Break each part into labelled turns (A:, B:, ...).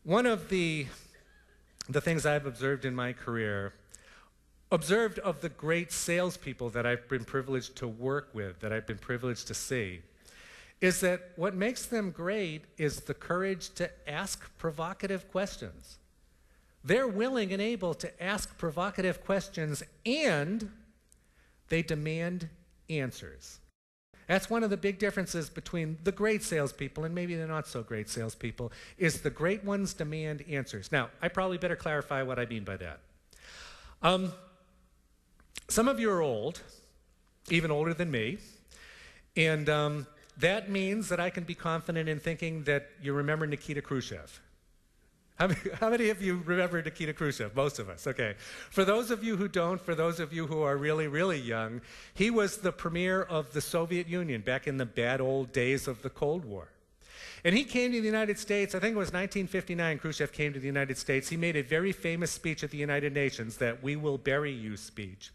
A: One of the things I've observed in my career, observed of the great salespeople that I've been privileged to work with, that I've been privileged to see, is that what makes them great is the courage to ask provocative questions. They're willing and able to ask provocative questions, and they demand answers. That's one of the big differences between the great salespeople and maybe the not so great salespeople, is the great ones demand answers. Now, I probably better clarify what I mean by that. Some of you are old, even older than me, and that means that I can be confident in thinking that you remember Nikita Khrushchev. How many of you remember Nikita Khrushchev? Most of us, okay. For those of you who don't, for those of you who are really, really young, he was the premier of the Soviet Union back in the bad old days of the Cold War. And he came to the United States, I think it was 1959, Khrushchev came to the United States. He made a very famous speech at the United Nations, that "We will bury you" speech.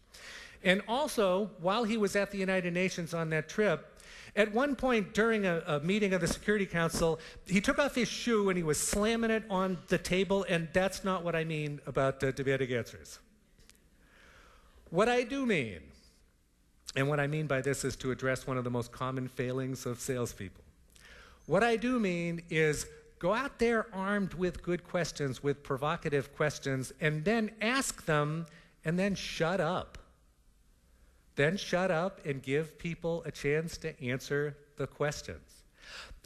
A: And also, while he was at the United Nations on that trip, at one point during a meeting of the Security Council, he took off his shoe and he was slamming it on the table, and that's not what I mean about demanding answers. What I do mean, and what I mean by this is to address one of the most common failings of salespeople. What I do mean is go out there armed with good questions, with provocative questions, and then ask them, and then shut up. Then shut up and give people a chance to answer the questions.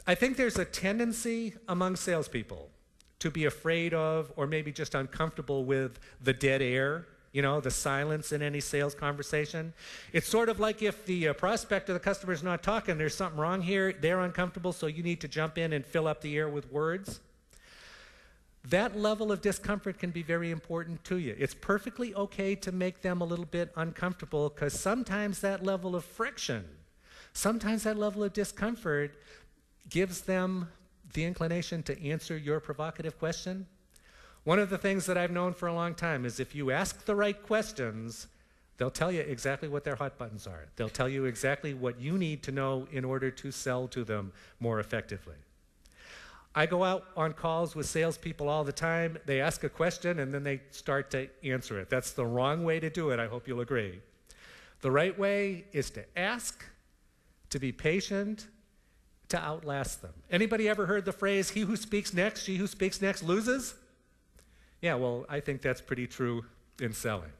A: I think there's a tendency among salespeople to be afraid of, or maybe just uncomfortable with, the dead air, you know, the silence in any sales conversation. It's sort of like if the prospect or the customer is not talking, there's something wrong here, they're uncomfortable, so you need to jump in and fill up the air with words. That level of discomfort can be very important to you. It's perfectly okay to make them a little bit uncomfortable, because sometimes that level of friction, sometimes that level of discomfort gives them the inclination to answer your provocative question. One of the things that I've known for a long time is if you ask the right questions, they'll tell you exactly what their hot buttons are. They'll tell you exactly what you need to know in order to sell to them more effectively. I go out on calls with salespeople all the time. They ask a question and then they start to answer it. That's the wrong way to do it, I hope you'll agree. The right way is to ask, to be patient, to outlast them. Anybody ever heard the phrase, "He who speaks next, she who speaks next loses"? Yeah, well, I think that's pretty true in selling.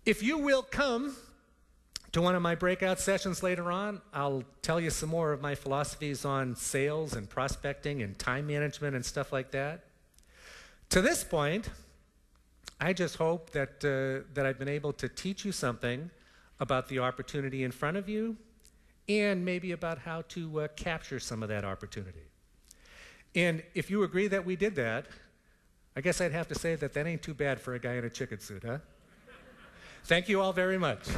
A: If you will come to one of my breakout sessions later on, I'll tell you some more of my philosophies on sales and prospecting and time management and stuff like that. To this point, I just hope that, that I've been able to teach you something about the opportunity in front of you, and maybe about how to capture some of that opportunity. And if you agree that we did that, I guess I'd have to say that that ain't too bad for a guy in a chicken suit, huh? Thank you all very much.